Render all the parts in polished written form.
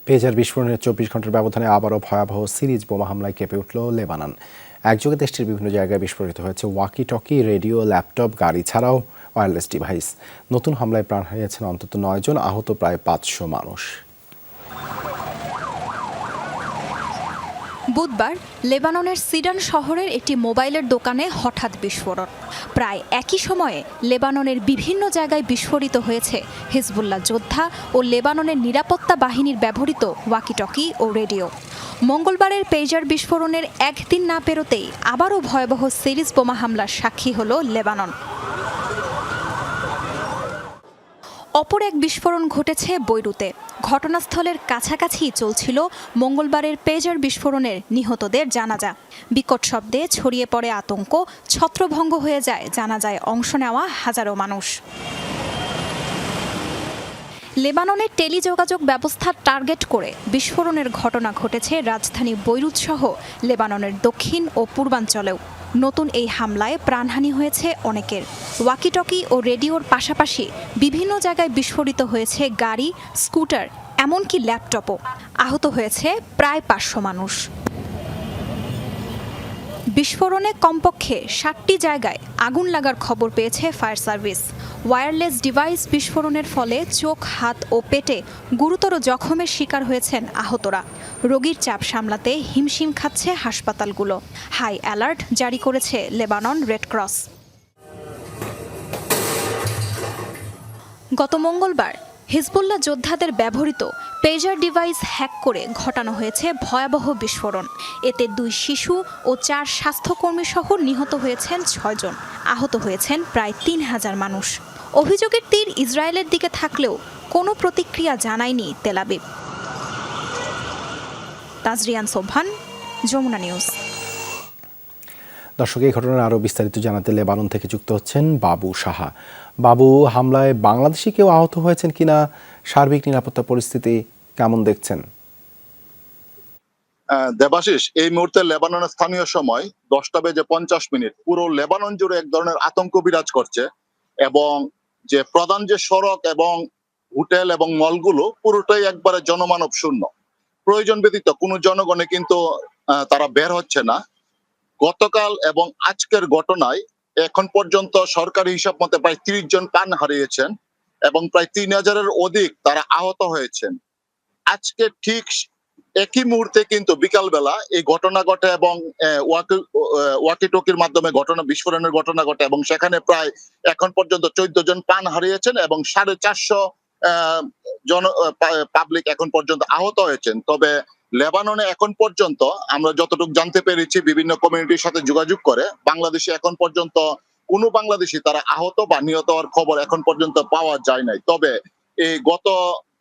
পেজার বিস্ফোরণের 24 ঘন্টার ব্যবধানে আবারও ভয়াবহ সিরিজ বোমা হামলায় কেঁপে উঠল লেবানন। একযোগে দেশটির বিভিন্ন জায়গায় বিস্ফোরিত হয়েছে ওয়াকি টকি, রেডিও, ল্যাপটপ, গাড়ি ছাড়াও ওয়্যারলেস ডিভাইস। নতুন হামলায় প্রাণ হারিয়েছেন অন্তত 9 জন, আহত প্রায় 500 মানুষ। বুধবার লেবাননের সিডান শহরের একটি মোবাইলের দোকানে হঠাৎ বিস্ফোরণ। প্রায় একই সময়ে লেবাননের বিভিন্ন জায়গায় বিস্ফোরিত হয়েছে হিজবুল্লাহ যোদ্ধা ও লেবাননের নিরাপত্তা বাহিনীর ব্যবহৃত ওয়াকিটকি ও রেডিও। মঙ্গলবারের পেজার বিস্ফোরণের একদিন না পেরোতেই আবারও ভয়াবহ সিরিজ বোমা হামলার সাক্ষী হল লেবানন। অপর এক বিস্ফোরণ ঘটেছে বৈরুতে। ঘটনাস্থলের কাছাকাছি চলছিল মঙ্গলবারের পেজার বিস্ফোরণের নিহতদের জানাজা। বিকট শব্দে ছড়িয়ে পড়ে আতঙ্ক, ছত্রভঙ্গ হয়ে যায় জানাজায় অংশ নেওয়া হাজারো মানুষ। লেবাননের টেলিযোগাযোগ ব্যবস্থা টার্গেট করে বিস্ফোরণের ঘটনা ঘটেছে রাজধানী বৈরুত সহ লেবাননের দক্ষিণ ও পূর্বাঞ্চলেও। নতুন এই হামলায় প্রাণহানি হয়েছে অনেকের। ওয়াকিটকি ও রেডিওর পাশাপাশি বিভিন্ন জায়গায় বিস্ফোরিত হয়েছে গাড়ি, স্কুটার, এমনকি ল্যাপটপও। আহত হয়েছে প্রায় 500 মানুষ। বিস্ফোরণে কমপক্ষে 60টি জায়গায় আগুন লাগার খবর পেয়েছে ফায়ার সার্ভিস। ওয়্যারলেস ডিভাইস বিস্ফোরণের ফলে চোখ, হাত ও পেটে গুরুতর জখমের শিকার হয়েছেন আহতরা। রোগীর চাপ সামলাতে হিমশিম খাচ্ছে হাসপাতালগুলো। হাই অ্যালার্ট জারি করেছে লেবানন রেড ক্রস। গত মঙ্গলবার হিজবুল্লাহ যোদ্ধাদের ব্যবহৃত পেজার ডিভাইস হ্যাক করে ঘটানো হয়েছে ভয়াবহ বিস্ফোরণ। এতে 2 শিশু ও 4 স্বাস্থ্যকর্মী সহ নিহত হয়েছেন 6 জন, আহত হয়েছেন প্রায় 3000 মানুষ। অভিযোগের তীর ইসরায়েলের দিকে থাকলেও কোনো প্রতিক্রিয়া জানায়নি Tel Aviv. Tajrian Sobhan, Jamuna News. দর্শক, এই ঘটনার আরও বিস্তারিত জানাতে লেবানন থেকে যুক্ত হচ্ছেন বাবু সাহা। বাবু, হামলায় বাংলাদেশি কেউ আহত হয়েছেন কিনা, সার্বিক নিরাপত্তা পরিস্থিতি কেমন দেখছেন? দেবাশিস, এই মুহূর্তে লেবাননের স্থানীয় সময় 10:50 পুরো লেবানন জুড়ে এক ধরনের আতঙ্ক বিরাজ করছে এবং যে প্রধান যে সড়ক এবং হোটেল এবং মলগুলো পুরোটাই একবারে জনমানব শূন্য। প্রয়োজন ব্যতীত কোনো জনগণে কিন্তু তারা বের হচ্ছে না। গতকাল এবং আজকের ঘটনায় এখন পর্যন্ত সরকারি হিসাব মতে প্রায় 30 জন প্রাণ হারিয়েছেন এবং প্রায় 3000-এর অধিক তারা আহত হয়েছেন। আজকে ঠিক একই মুহূর্তে কিন্তু বিকালবেলা এই ঘটনা ঘটে এবং ওয়াকিটকির মাধ্যমে বিস্ফোরণের ঘটনা ঘটে এবং সেখানে প্রায় এখন পর্যন্ত 14 জন প্রাণ হারিয়েছেন এবং 450 জন পাবলিক এখন পর্যন্ত আহত হয়েছেন। তবে লেবাননে এখন পর্যন্ত আমরা যতটুকু জানতে পেরেছি বিভিন্ন কমিউনিটির সাথে যোগাযোগ করে, বাংলাদেশে এখন পর্যন্ত কোনো বাংলাদেশি তারা আহত বা নিহত হওয়ার খবর এখন পর্যন্ত পাওয়া যায় নাই। তবে এই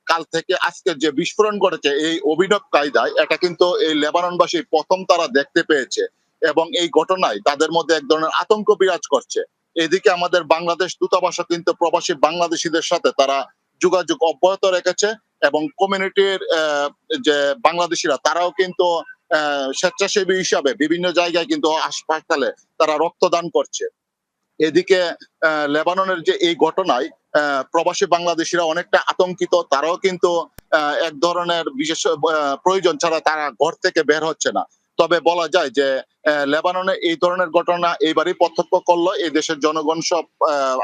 কাল থেকে আজকে যে বিস্ফোরণ ঘটেছে এই অভিনব কায়দায়, এটা কিন্তু এই লেবাননবাসী প্রথম তারা দেখতে পেয়েছে এবং এই ঘটনায় তাদের মধ্যে এক ধরনের আতঙ্ক বিরাজ করছে। এদিকে আমাদের বাংলাদেশ দূতাবাসও কিন্তু প্রবাসী বাংলাদেশিদের সাথে তারা যোগাযোগ অব্যাহত রেখেছে এবং কমিউনিটির যে বাংলাদেশিরা তারাও কিন্তু স্বেচ্ছাসেবী হিসাবে বিভিন্ন জায়গায় কিন্তু হাসপাতালে তারা রক্তদান করছে। এদিকে লেবাননের যে এই ঘটনায় প্রবাসী বাংলাদেশিরা অনেকটা আতঙ্কিত। তারাও কিন্তু এক ধরনের বিশেষ প্রয়োজন ছাড়া তারা ঘর থেকে বের হচ্ছে না। তবে বলা যায় যে লেবাননে এই ধরনের ঘটনা এইবারই প্রত্যক্ষ করলো এই দেশের জনগণ, সব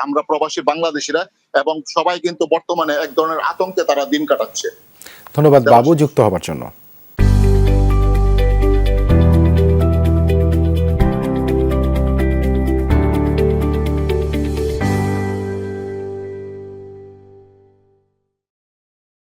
আমরা প্রবাসী বাংলাদেশিরা, এবং সবাই কিন্তু বর্তমানে এক ধরনের আতঙ্কে তারা দিন কাটাচ্ছে। ধন্যবাদ বাবু যুক্ত হবার জন্য।